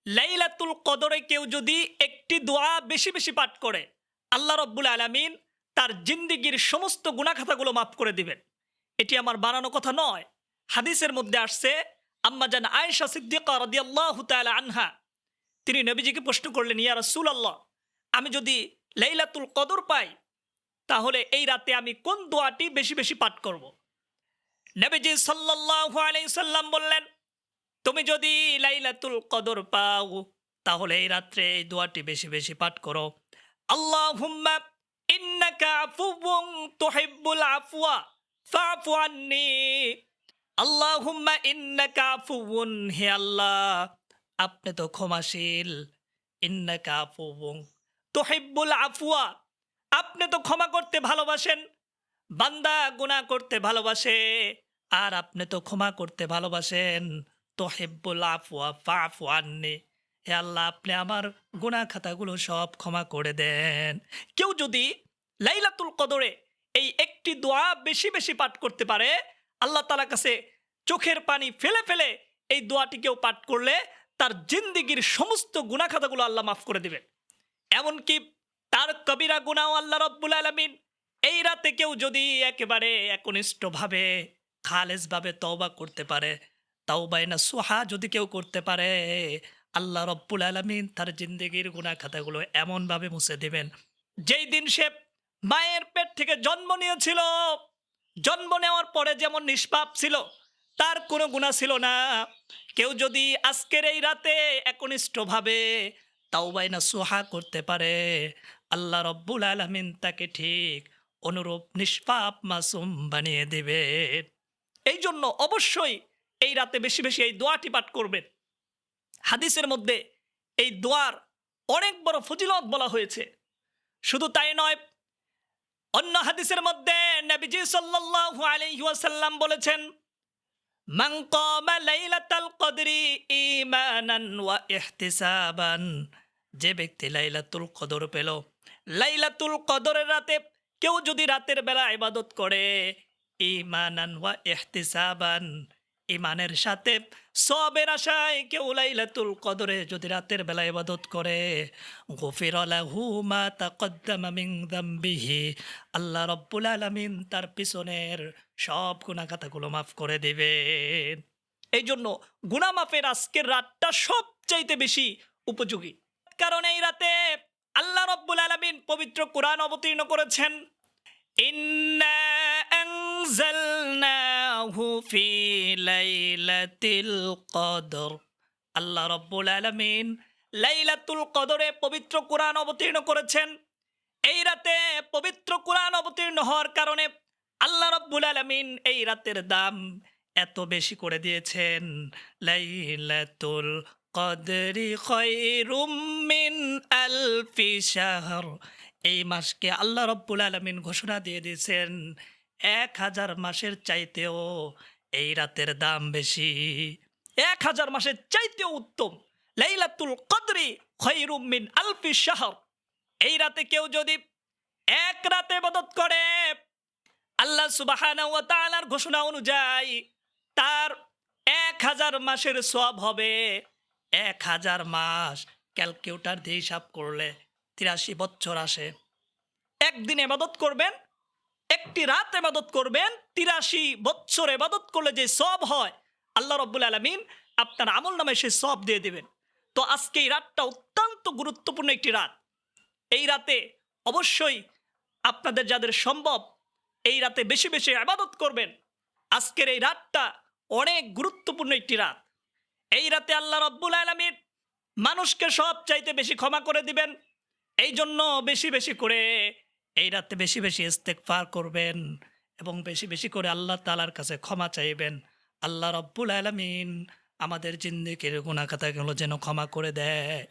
লাইলাতুল কদরে কেউ যদি একটি দোয়া বেশি বেশি পাঠ করে, আল্লাহ রব্বুল আলামিন তার জিন্দিগির সমস্ত গুনাহ-খাতাগুলো মাফ করে দিবেন। এটি আমার বানানো কথা নয়। হাদিসের মধ্যে আসছে, আম্মা জান আয়েশা সিদ্দিকা রাদিয়াল্লাহু তাআলা আনহা তিনি নবীজিকে প্রশ্ন করলেন, ইয়া রাসূলুল্লাহ, আমি যদি লাইলাতুল কদর পাই তাহলে এই রাতে আমি কোন দোয়াটি বেশি বেশি পাঠ করব? নবীজি সাল্লাল্লাহু আলাইহি সাল্লাম বললেন, তুমি যদি লাইলাতুল কদর পাও তাহলে এই রাত্রে এই দোয়াটি বেশি বেশি পাঠ করো, আল্লাহুম্মা ইন্নাকা আফুউন তুহিব্বুল আফওয়া ফাফু আন্নি। আল্লাহুম্মা ইন্নাকা আফুউন, হে আল্লাহ আপনি তো ক্ষমাশীল, ইন্নাকা আফুউন তুহিব্বুল আফওয়া, আপনি তো ক্ষমা করতে ভালোবাসেন, বান্দা গুনাহ করতে ভালোবাসে আর আপনি তো ক্ষমা করতে ভালোবাসেন। তুহিব্বুল আফওয়া ফাফু আন্নি, হে আল্লাহ আপনি আমার গুনাহ খাতাগুলো সব ক্ষমা করে দেন। কেউ যদি লাইলাতুল কদরে এই একটি দোয়া বেশি বেশি পাঠ করতে পারে, আল্লাহ তাআলার কাছে চোখের পানি ফেলে ফেলে এই দোয়াটি কেউ পাঠ করলে তার জিন্দিগির সমস্ত গুনাহ খাতাগুলো আল্লাহ মাফ করে দিবেন। এমনকি তার কবিরা গুনাহ আল্লাহ রব্বুল আলামিন এই রাতে কেউ যদি একেবারে একনিষ্ঠভাবে খালেসভাবে তওবা করতে পারে, তাওবায়ে নাসুহা যদি কেউ করতে পারে, আল্লাহ রব্বুল আলামিন তার জিন্দেগির গুনাহ খাতাগুলো এমনভাবে মুছে দিবেন, যেই দিন সে মায়ের পেট থেকে জন্ম নিয়েছিল, জন্ম নেওয়ার পরে যেমন নিষ্পাপ ছিল, তার কোনো গুনাহ ছিল না। কেউ যদি আজকের এই রাতে একনিষ্ঠভাবে তাওবায়ে নাসুহা করতে পারে, আল্লাহ রব্বুল আলামিন তাকে ঠিক অনুরূপ নিষ্পাপ মাসুম বানিয়ে দিবেন। এই জন্য অবশ্যই এই রাতে বেশি বেশি এই দোয়াটি পাঠ করবেন। হাদিসের মধ্যে এই দোয়ার অনেক বড় ফজিলত বলা হয়েছে। শুধু তাই নয়, অন্য হাদিসের মধ্যে নবীজি সাল্লাল্লাহু আলাইহি ওয়াসাল্লাম বলেছেন, মান কামা লাইলাতাল কদরি ঈমানান ওয়া ইহতিসাবান, যে ব্যক্তি লাইলাতুল কদর পেল, লাইলাতুল কদরের রাতে কেউ যদি রাতের বেলা ইবাদত করে, ঈমানান ওয়া ইহতিসাবান, ঈমানের সাথে সওয়াবের আশায় কেউ লাইলাতুল কদরে যদি রাতের বেলা ইবাদত করে, গুফিরা লাহু মা তাকদ্দামা মিন যামবিহি, আল্লাহ রব্বুল আলামিন তার পিছনের সব গুনাহ খাতাগুলো মাফ করে দিবেন। এই জন্য গুনাহ মাফের আজকের রাতটা সবচাইতে বেশি উপযোগী। কারণ এই রাতে আল্লাহ রব্বুল আলামিন পবিত্র কোরআন অবতীর্ণ করেছেন, ইন্না আনজালনাহু ফি লাইলাতিল কদর। আল্লাহ রব্বুল আলামিন লাইলাতুল কদরে পবিত্র কোরআন অবতীর্ণ করেছেন। এই রাতে পবিত্র কোরআন অবতীর্ণ হওয়ার কারণে আল্লাহ রব্বুল আলামিন এই রাতের দাম এত বেশি করে দিয়েছেন। লাইলাতুল কদরি খায়রুম মিন আলফি শাহর, এই মাসকে আল্লাহ রব্বুল আলামিন ঘোষণা দিয়ে দিয়েছেন 1000 মাসের চাইতেও এই রাতের দাম বেশি, 1000 মাসের চাইতেও উত্তম। লাইলাতুল কদরি খায়রুম মিন আলফি শাহর, এই রাতে কেউ যদি এক রাতে ইবাদত করে, আল্লাহ সুবহানাহু ওয়া তাআলার ঘোষণা অনুযায়ী তার 1000 মাসের সওয়াব হবে। 1000 মাস ক্যালকুলেটর দিয়ে হিসাব করলে 83 বছর আসে। একদিন ইবাদত করবেন, একটি রাত ইবাদত করবেন, 83 বছর ইবাদত করলে যে সওয়াব হয়, আল্লাহ রাব্বুল আলামিন আপনার আমলনামায় সেই সওয়াব দিয়ে দিবেন। তো আজকে এই রাতটা অত্যন্ত গুরুত্বপূর্ণ একটি রাত। এই রাতে অবশ্যই আপনাদের যাদের সম্ভব এই রাতে বেশি বেশি ইবাদত করবেন। আজকের এই রাতটা অনেক গুরুত্বপূর্ণ একটি রাত। এই রাতে আল্লাহ রাব্বুল আলামিন মানুষকে সব চাইতে বেশি ক্ষমা করে দিবেন। এই জন্য বেশি বেশি করে এই রাতে বেশি বেশি ইস্তেগফার করবেন এবং বেশি বেশি করে আল্লাহ তাআলার কাছে ক্ষমা চাইবেন। আল্লাহ রাব্বুল আলামিন আমাদের জিন্দেগির গুনাহ খাতাগুলো যেন ক্ষমা করে দেয়।